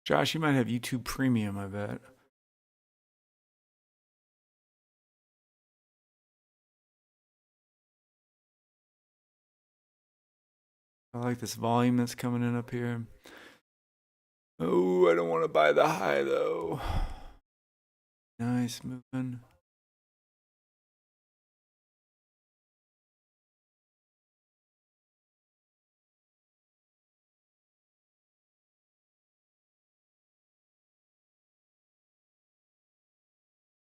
Josh, you might have YouTube Premium, I bet. I like this volume that's coming in up here. Oh, I don't want to buy the high though. Nice movement.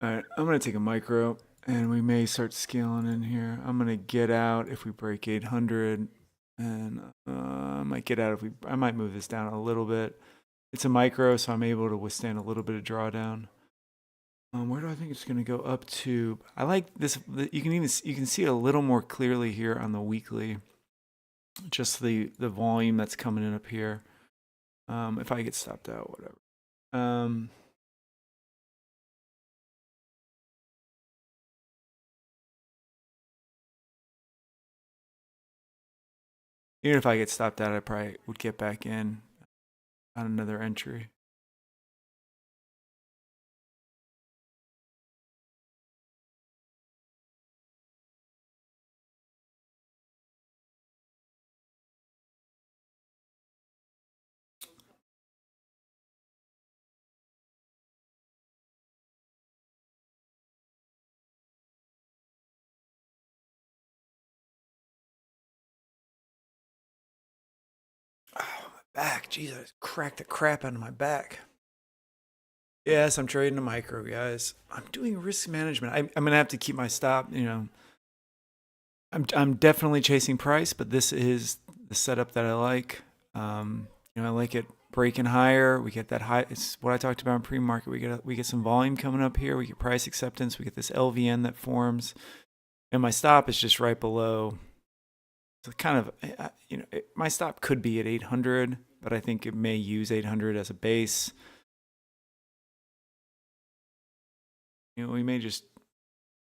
All right, I'm going to take a micro and we may start scaling in here. I'm going to get out if we break 800 and I might get out if I might move this down a little bit. It's a micro, so I'm able to withstand a little bit of drawdown. Where do I think it's going to go up to? I like this. You can see it a little more clearly here on the weekly. Just the volume that's coming in up here. If I get stopped out, whatever. Even if I get stopped out, I probably would get back in on another entry. Oh, my back. Jeez, I cracked the crap out of my back. Yes, I'm trading a micro, guys. I'm doing risk management. I'm gonna have to keep my stop. You know, I'm definitely chasing price, but this is the setup that I like. I like it breaking higher. We get that high. It's what I talked about in pre-market. We get some volume coming up here. We get price acceptance. We get this LVN that forms, and my stop is just right below. So kind of, my stop could be at 800, but I think it may use 800 as a base. We may just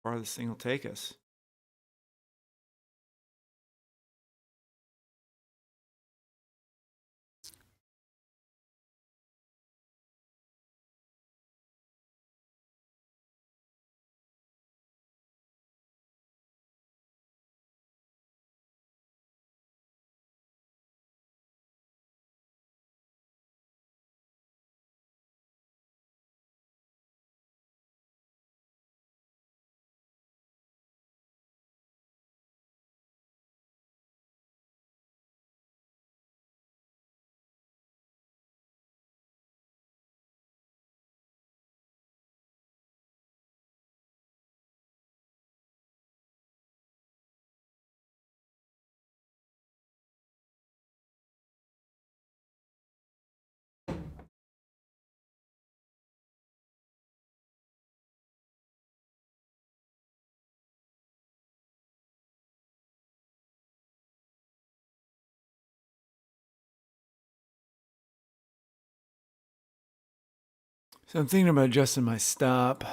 far this thing will take us. So I'm thinking about adjusting my stop,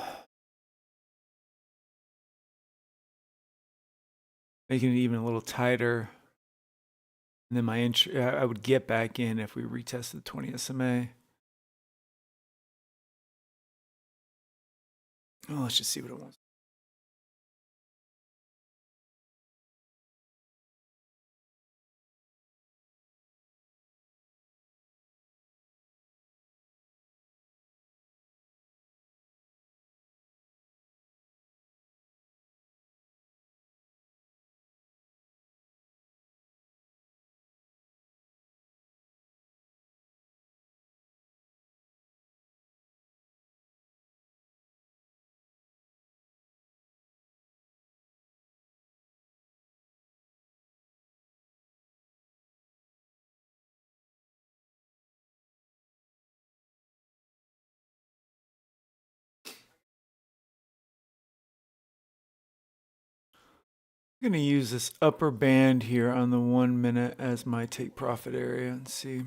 making it even a little tighter. And then my entry, I would get back in if we retested the 20 SMA. Oh, let's just see what it wants. I'm going to use this upper band here on the 1 minute as my take profit area and see.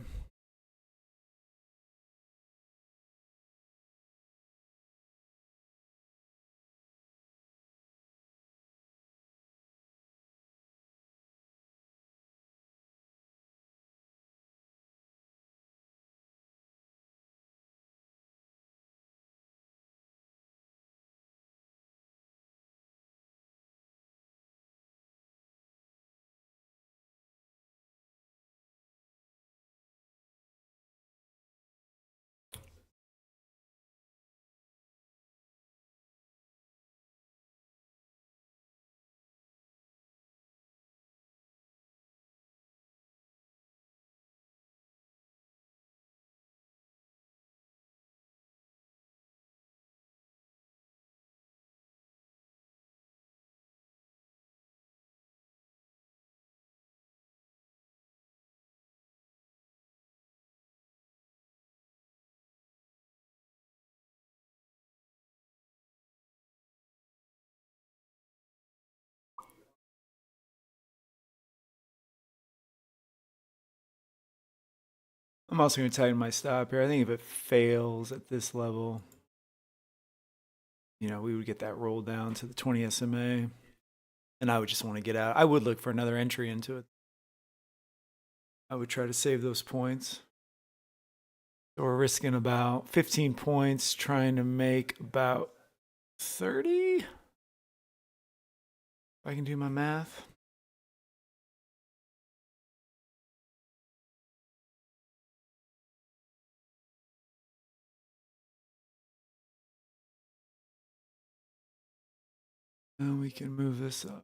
I'm also going to tighten my stop here. I think if it fails at this level, we would get that roll down to the 20 SMA, and I would just want to get out. I would look for another entry into it. I would try to save those points. So we're risking about 15 points, trying to make about 30. If I can do my math. And we can move this up.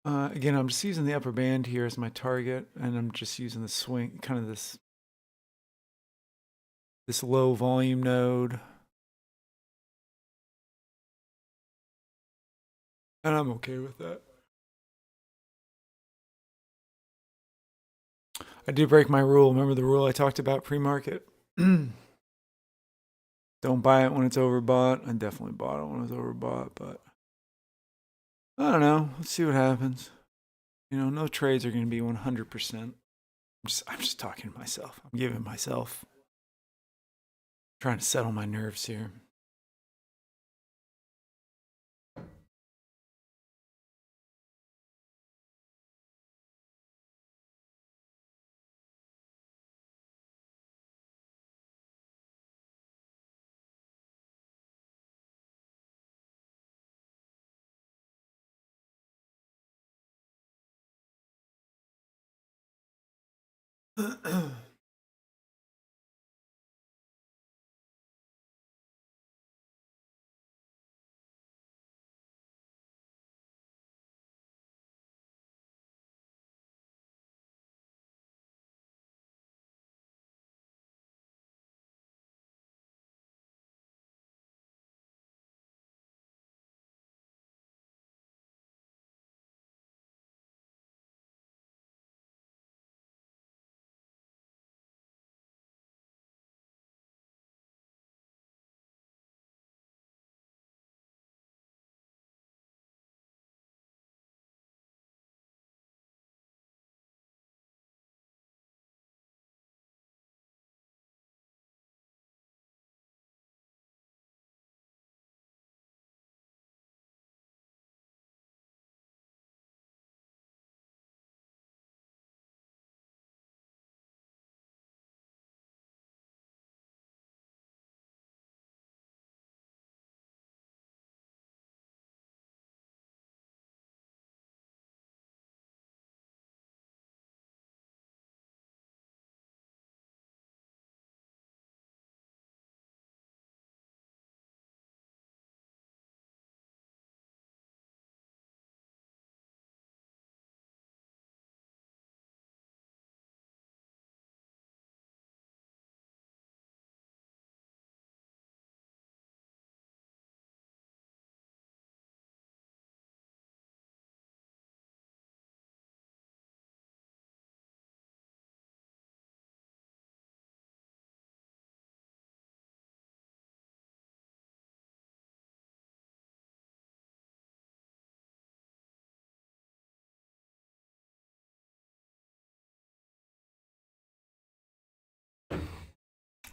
Again, I'm just using the upper band here as my target, and I'm just using the swing, kind of this low volume node. And I'm okay with that. I did break my rule. Remember the rule I talked about pre-market? Don't buy it when it's overbought. I definitely bought it when it was overbought, but I don't know. Let's see what happens. No trades are going to be 100%. I'm just talking to myself. I'm giving myself, trying to settle my nerves here.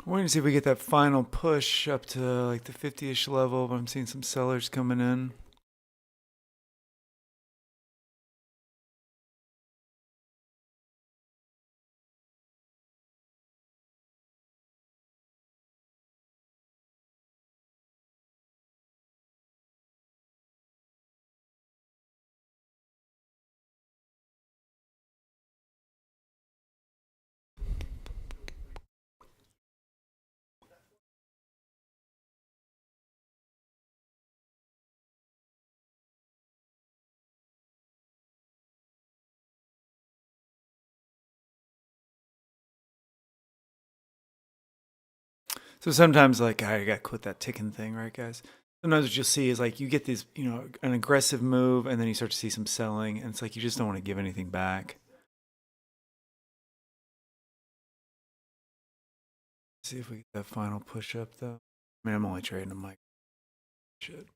We're waiting to see if we get that final push up to like the 50-ish level. But I'm seeing some sellers coming in. So sometimes, like, I got to quit that ticking thing, right, guys? Sometimes what you'll see is like you get this, an aggressive move, and then you start to see some selling, and it's like you just don't want to give anything back. See if we get that final push up, though. I mean, I'm only trading a mic. Shit.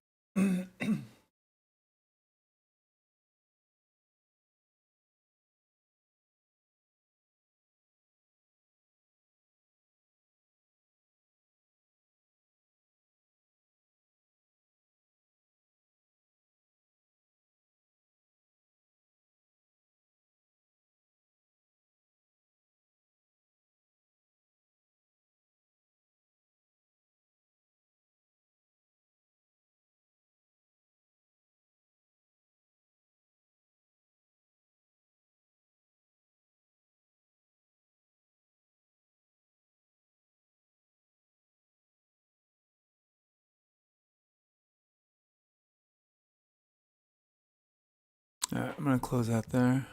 All right, I'm going to close out there.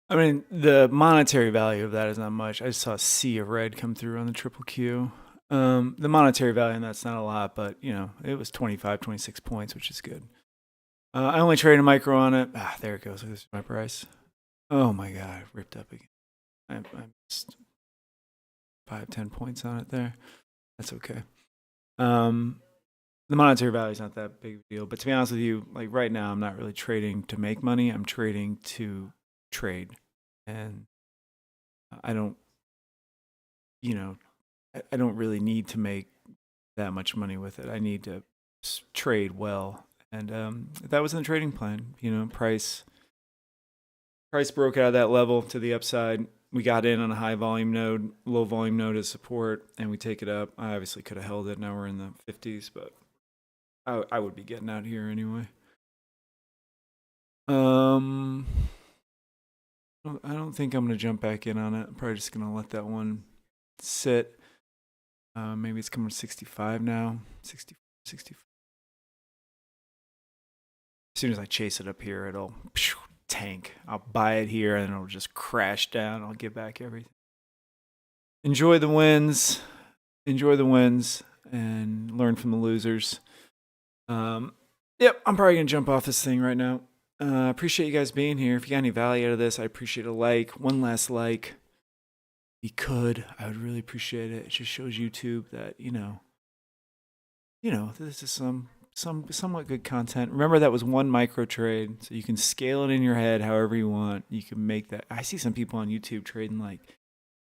I mean, the monetary value of that is not much. I just saw a sea of red come through on the triple Q. The monetary value on that's not a lot, but, it was 25, 26 points, which is good. I only traded a micro on it. There it goes. This is my price. Oh, my God. Ripped up again. I missed 5, 10 points on it there. That's okay. The monetary value is not that big of a deal. But to be honest with you, like right now, I'm not really trading to make money. I'm trading to trade. And I don't, I don't really need to make that much money with it. I need to trade well. And that was in the trading plan. Price broke out of that level to the upside. We got in on a high volume node, low volume node as support, and we take it up. I obviously could have held it. Now we're in the 50s, but I would be getting out here anyway. I don't think I'm going to jump back in on it. I'm probably just going to let that one sit. Maybe it's coming to 65 now. 60, 65. As soon as I chase it up here, it'll tank. I'll buy it here and it'll just crash down. I'll give back everything. Enjoy the wins. Enjoy the wins and learn from the losers. Yep, I'm probably going to jump off this thing right now. Appreciate you guys being here. If you got any value out of this, I appreciate a like. One last like. If you could, I would really appreciate it. It just shows YouTube that, this is some somewhat good content. Remember, that was one micro trade, so you can scale it in your head however you want. You can make that. I see some people on YouTube trading like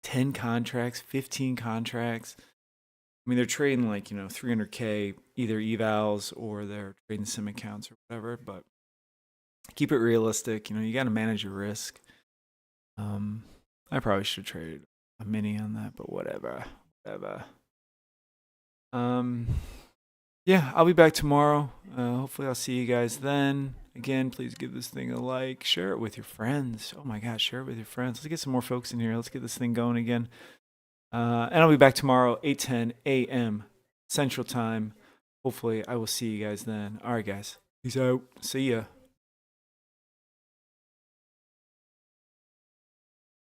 10 contracts, 15 contracts. I mean, they're trading like, 300K, either evals or they're trading sim accounts or whatever, but keep it realistic. You got to manage your risk. I probably should trade a mini on that, but whatever. Yeah, I'll be back tomorrow. Hopefully I'll see you guys then. Again, please give this thing a like. Share it with your friends. Oh my gosh, share it with your friends. Let's get some more folks in here. Let's get this thing going again. And I'll be back tomorrow, 8:10 a.m. Central Time. Hopefully I will see you guys then. All right, guys. Peace out. See ya.